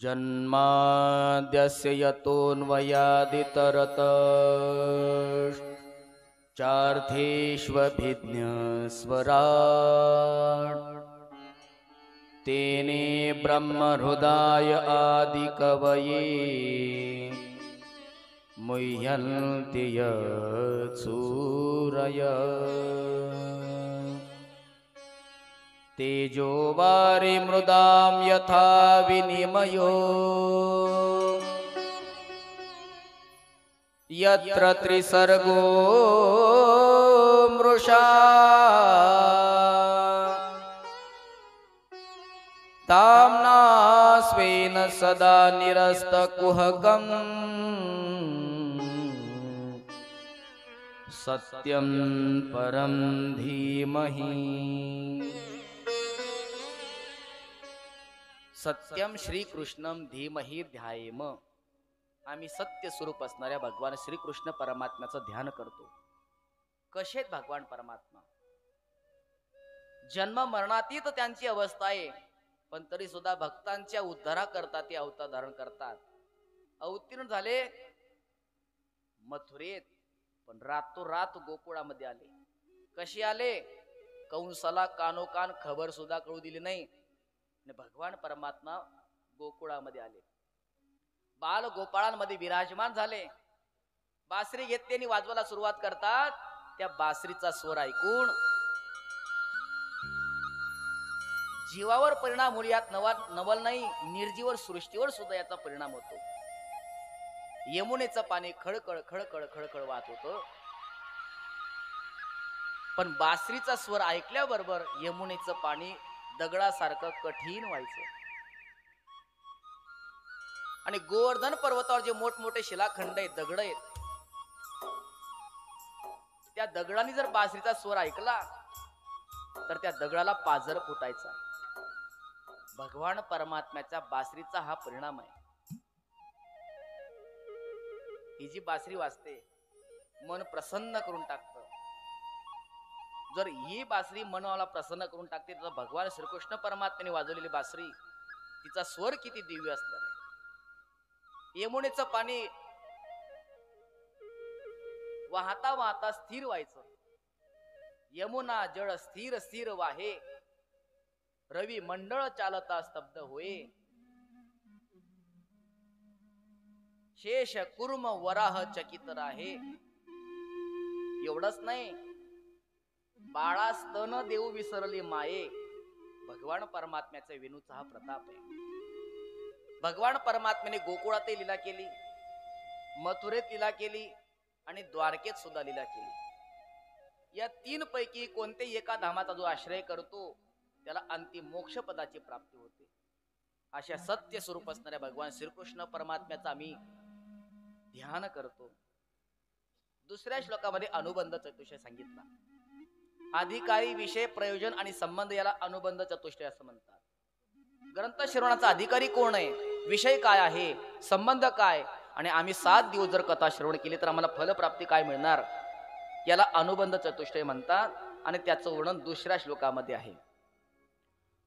जन्माद्यस्य यतोऽन्वयादितरतश्चार्थेष्वभिज्ञस्वराट् तेने ब्रह्महृदाय आदिकवये मुह्यन्ति यत्सूरयः। तेजो वारिमृदां यथा विनिमयो यत्र त्रिसर्गो मृषा ताम्ना स्वेन सदा निरस्तकुहकम् सत्यं परं धीमहि। सत्यम श्रीकृष्णम धीमहि ध्यायेम। आम्ही सत्य स्वरूप असणाऱ्या भगवान श्रीकृष्ण परमात्म्याचं ध्यान करतो। कसे भगवान परमात्मा जन्म मरणातीत त्यांची अवस्था आहे, पण तरी सुद्धा भक्तांच्या उद्धारा करता ते अवतार धारण करतात। अवतीर्ण झाले मथुरेत, पण रातोरात गोकुळामध्ये आले। कशी आले? कंसाला कानोकान खबर सुद्धा कळू दिली नाही। भगवान परमात्मा गोकुळामध्ये आले, बाल गोपाळांमध्ये विराजमान झाले। बासरी घेतली आणि वाजवायला सुरुवात करतात। त्या बासरीचा स्वर ऐकून जीवावर परिणाम होण्यात नवल नाही, निर्जीव सृष्टीवर सुद्धा याचा परिणाम होतो। यमुनेचं पाणी खळखळ खळखळ खळखळ वाहत होतं, पण बासरीचा स्वर ऐकल्याबरोबर यमुनेचं पाणी दगडासारखं कठीण व्हायचं। आणि गोवर्धन पर्वतावर जे मोठमोठे शिलाखंड आहेत, दगड आहेत, त्या दगडांनी जर बासरीचा स्वर ऐकला तर त्या दगडाला पाझर फुटायचा। भगवान परमात्म्याच्या बासरीचा हा परिणाम आहे। ही जी बासरी वाजते मन प्रसन्न करून टाकतं। जर ही बासरी मनाला प्रसन्न करून टाकते तर भगवान श्रीकृष्ण परमात्म्याने वाजवलेली बासरी तिचा स्वर किती दिव्य असणार आहे। यमुनेचं पाणी वाहता वाहता स्थिर व्हायचं। यमुना जळ स्थिर स्थिर वाहे, रवी मंडळ चालता स्तब्ध होय। शेष कुर्म वराह चकित राहे। एवढंच नाही, बाळा स्तन देऊ विसरली माये। भगवान परमात्म्याचा विनूचा हा प्रताप आहे। भगवान परमात्म्याने गोकुळात लीला केली, मथुरेत लीला केली आणि द्वारकेत सुद्धा लीला केली। या तीन पैकी कोणत्याही एका धामाचा जो आश्रय करतो त्याला अंतिम मोक्ष पदाची प्राप्ती होते। अशा सत्य स्वरूप असणाऱ्या भगवान श्रीकृष्ण परमात्म्याचा आम्ही ध्यान करतो। दुसऱ्या श्लोकामध्ये अनुबंध चतुष्टय सांगितला। अधिकारी, विषय, प्रयोजन आणि संबंध याला अनुबंध चतुष्टय असं म्हणतात। ग्रंथ श्रवणाचा अधिकारी कोण आहे, विषय काय आहे, संबंध काय, आणि आम्ही 7 दिवस जर कथा श्रवण केली तर आम्हाला फलप्राप्ती काय मिळणार, याला अनुबंध चतुष्टय म्हणतात। आणि त्याचं वर्णन दुसऱ्या श्लोकामध्ये आहे।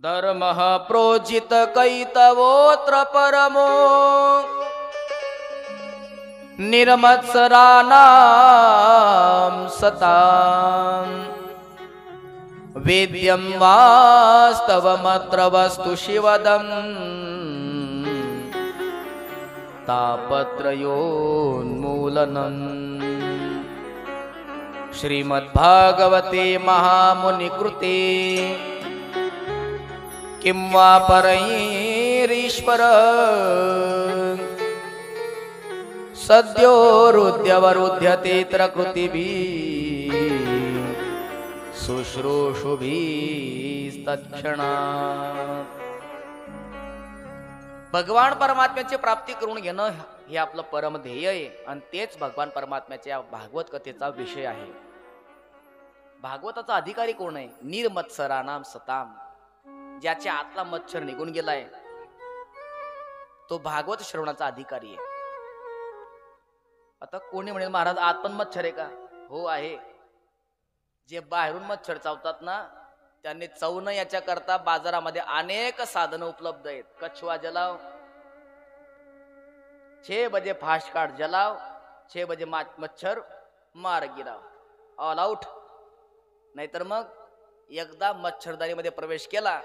धर्मः प्रोजित कैतवोत्र परमो निर्मत्सराणां सतां वेद्यं वास्तवमत्र वस्तु शिवदम् तापत्रयोन्मूलनम्। श्रीमद्भागवते महामुनिकृते किं वा परैरीश्वर सद्योरुद्यवरुध्यतेऽत्र कृतिभिः शुश्रूषुभिस्तत्क्षणात्। भगवान परमात्म्याची प्राप्ती करून घेणं हे आपलं परम ध्येय आहे आणि तेच भगवान परमात्म्याच्या भागवत कथेचा विषय आहे। भागवताचा अधिकारी कोण आहे? निर्मत्सराणाम सताम, ज्याच्या आतला मच्छर निघून गेलाय तो भागवत श्रवणाचा अधिकारी आहे। आता कोणी म्हणेल महाराज आत पण मच्छर आहे का? हो आहे। जे बाहेरून मच्छर चावतात ना त्यांनी चावणं याच्या करता बाजारामध्ये अनेक साधनं उपलब्ध आहेत। कछवा जलाव, 6 बजे फास्ट कार्ड जलाव, 6 बजे मच्छर मार गिराव, ऑल आउट. नाहीतर मग एकदा मच्छरदारीमध्ये प्रवेश केला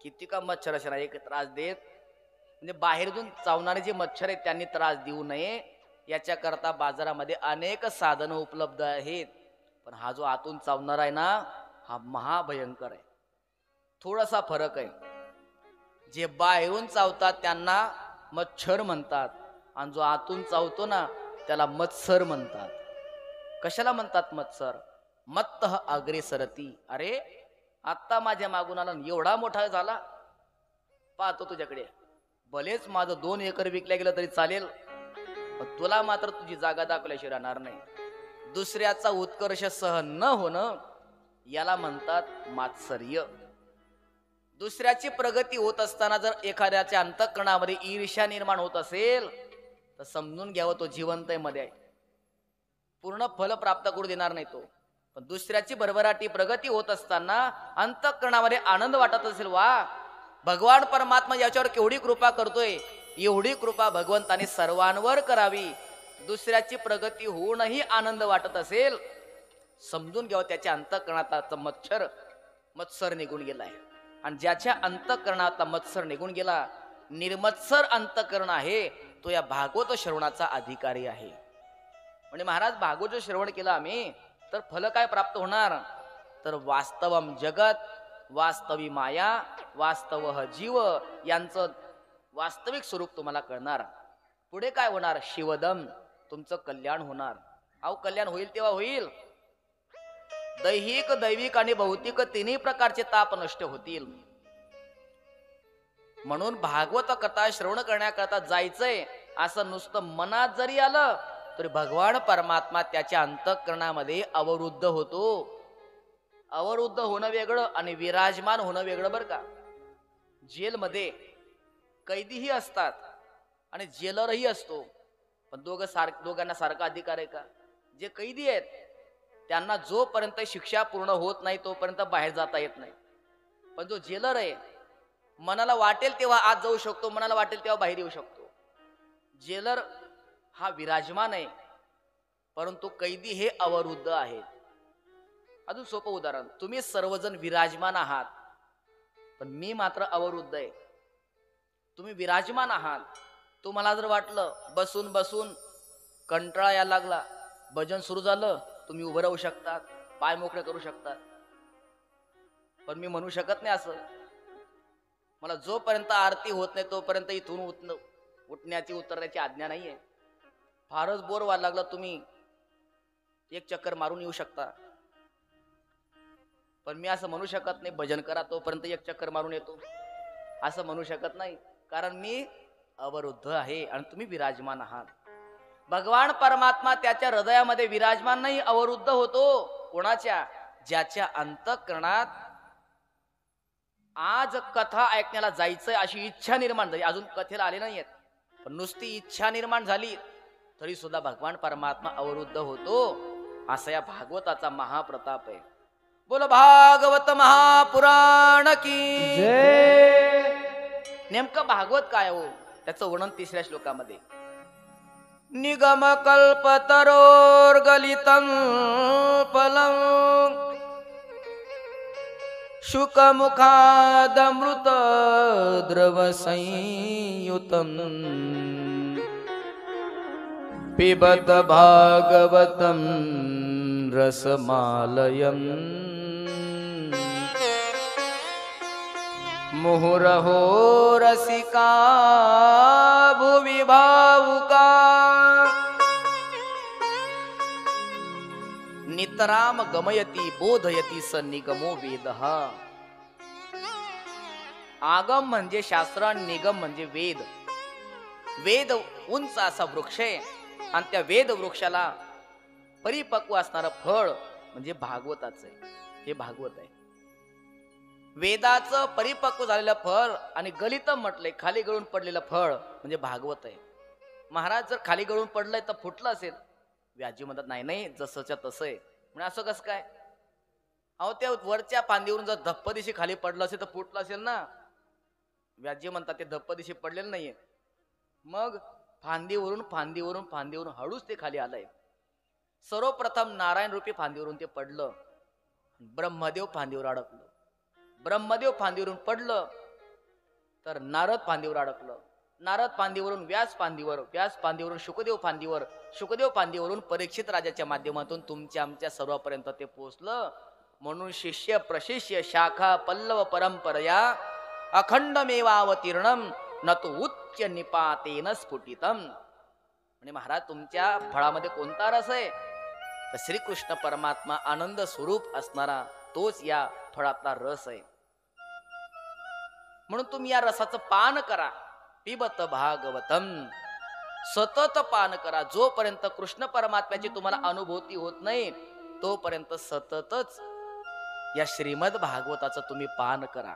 किती का मच्छर असे एक त्रास देत. म्हणजे बाहेरून चावणारे जे मच्छर आहेत त्यांनी त्रास देऊ नये याच्या करता बाजारामध्ये अनेक साधनं उपलब्ध आहेत. पण हा जो आतून चावणारा आहे ना, हा महाभयंकर आहे. थोडासा फरक आहे. जे बाहेरून चावतात त्यांना मच्छर म्हणतात आणि जो आतून चावतो ना त्याला मत्सर म्हणतात. कशाला म्हणतात मत्सर? मत्तः अग्रेसरती. अरे आत्ता माझ्या मागून आला, एवढा मोठा झाला, पाहतो तुझ्याकडे. भलेच माझं 2 एकर विकल्या गेलं तरी चालेल, पण तुला मात्र तुझी जागा दाखवल्याशिवाय राहणार नाही. दुसऱ्याचा उत्कर्ष सहन न होणं याला म्हणतात मात्सर्य. दुसऱ्याची प्रगती होत असताना जर एखाद्याच्या अंतःकरणामध्ये ईर्ष्या निर्माण होत असेल तर समजून घ्यावं तो जिवंत मध्ये आहे. पूर्ण फल प्राप्त करू देणार नाही तो. पण दुसऱ्याची भरभराटी प्रगती होत असताना अंतःकरणामध्ये आनंद वाटत असेल, वा भगवान परमात्मा याच्यावर केवढी कृपा करतोय, एवढी कृपा भगवंताने सर्वांवर करावी. दुसऱ्याची प्रगती होऊनही आनंद वाटत असेल, समजून घ्यावं त्याच्या अंतःकरणाचा मत्सर निघून गेलाय. आणि ज्याच्या अंतःकरणाचा मत्सर निघून गेला, निर्मत्सर अंतःकरण आहे, तो या भागवत श्रवणाचा अधिकारी आहे. म्हणजे महाराज भागवत श्रवण केलं आम्ही तर फल काय प्राप्त होणार? तर वास्तवम जगत, वास्तवी माया, वास्तव जीव यांचं वास्तविक स्वरूप तुम्हाला कळणार. पुढे काय होणार? शिवदम, तुमचं कल्याण होणार. अहो कल्याण होईल तेव्हा होईल. दैहिक, दैविक आणि भौतिक तिन्ही प्रकारचे ताप नष्ट होतील. म्हणून भागवत कथा श्रवण करण्याकरता जायचंय असं नुसतं मनात जरी आलं तरी भगवान परमात्मा त्याच्या अंतःकरणामध्ये अवरुद्ध होतो. अवरुद्ध होणं वेगळं आणि विराजमान होणं वेगळं बरं का. जेलमध्ये कैदीही असतात आणि जेलरही असतो, पण दोघांना सारखा अधिकार आहे का? जे कैदी आहेत त्यांना जोपर्यंत शिक्षा पूर्ण होत नाही तोपर्यंत बाहेर जाता येत नाही. पण जो जेलर आहे मनाला वाटेल तेव्हा आत जाऊ शकतो, मनाला वाटेल तेव्हा बाहेर येऊ शकतो. जेलर हा विराजमान आहे, परंतु कैदी हे अवरुद्ध आहेत. अजून सोपं उदाहरण, तुम्ही सर्वजण विराजमान आहात पण मी मात्र अवरुद्ध आहे. तुम्ही विराजमान आहात, तुम्हाला जर वाटलं बसून बसून कंटाळा यायला लागला, भजन सुरू झालं, तुम्ही उभं राहू शकतात, पाय मोकळे करू शकतात. पण मी म्हणू शकत नाही असं. मला जोपर्यंत आरती होत नाही तोपर्यंत इथून उठण्याची उतरण्याची आज्ञा नाहीये. फारच बोर व्हायला लागला, तुम्ही एक चक्कर मारून येऊ शकता, पण मी असं म्हणू शकत नाही भजन करा तोपर्यंत एक चक्कर मारून येतो, असं म्हणू शकत नाही. कारण मी अवरुद्ध आहे आणि तुम्ही विराजमान आहात. भगवान परमात्मा त्याच्या हृदयामध्ये विराजमान नाही, अवरुद्ध होतो. कोणाच्या? ज्याच्या अंतःकरणात आज कथा ऐकण्याला जायचंय अशी इच्छा निर्माण झाली. अजून कथेला आले नाहीयेत, पण नुसती इच्छा निर्माण झाली तरी सुद्धा भगवान परमात्मा अवरुद्ध होतो. असा या भागवताचा महाप्रताप आहे. बोल भागवत महापुराण की जय. नेमकं भागवत काय हो त्याचं वर्णन 3ऱ्या श्लोकामध्ये. निगम कल्पतरोर्गलितं फलं शुकमुखादमृत द्रव संयुतं पिबत भागवतं रसमालयम् मुहुरहो रसिका भुवि भावुका नितराम गमयती बोधयती स निगमो वेदः. आगम म्हणजे शास्त्र आणि निगम म्हणजे वेद. वेद उंच असा वृक्ष आहे आणि त्या वेद वृक्षाला परिपक्व असणारं फळ म्हणजे भागवताचं आहे. हे भागवत आहे. वेदाचं परिपक्व झालेलं फळ आणि गलित म्हटलंय खाली गळून पडलेलं फळ म्हणजे भागवत आहे. महाराज जर खाली गळून पडलंय तर फुटलं असेल. व्याजी म्हणतात नाही नाही जसंच्या तसं आहे. म्हणजे असं कसं काय? अहो त्या वरच्या फांदीवरून जर धप्पदिशी खाली पडलं असेल तर फुटलं असेल ना. व्याजी म्हणतात ते धप्पदिशी पडलेलं नाहीये. मग फांदीवरून हळूच ते खाली आलंय. सर्वप्रथम नारायण रूपी फांदीवरून ते पडलं. ब्रह्मदेव फांदीवर अडकलं. ब्रह्मदेव फांदीवरून पडलं तर नारद फांदीवर अडकलं. नारद फांदीवरून व्यास फांदीवर, व्यास फांदीवरून शुकदेव फांदीवर, शुकदेव फांदीवरून परीक्षित राजाच्या माध्यमातून तुमच्या आमच्या सर्वांपर्यंत ते पोहोचलं. म्हणून शिष्य प्रशिष्य शाखा पल्लव परंपरया अखंडमेवावतीर्णम न तो उच्च निपातेन स्फुटितम. म्हणजे महाराज तुमच्या फळामध्ये कोणता रस आहे? तर श्रीकृष्ण परमात्मा आनंद स्वरूप असणारा तोच या फळातला रस आहे. म्हणून तुम्ही या रसाचं पान करा. पिबत भागवतम, सतत पान करा. जोपर्यंत कृष्ण परमात्म्याची तुम्हाला अनुभूती होत नाही तोपर्यंत सततच या श्रीमद भागवताचं तुम्ही पान करा.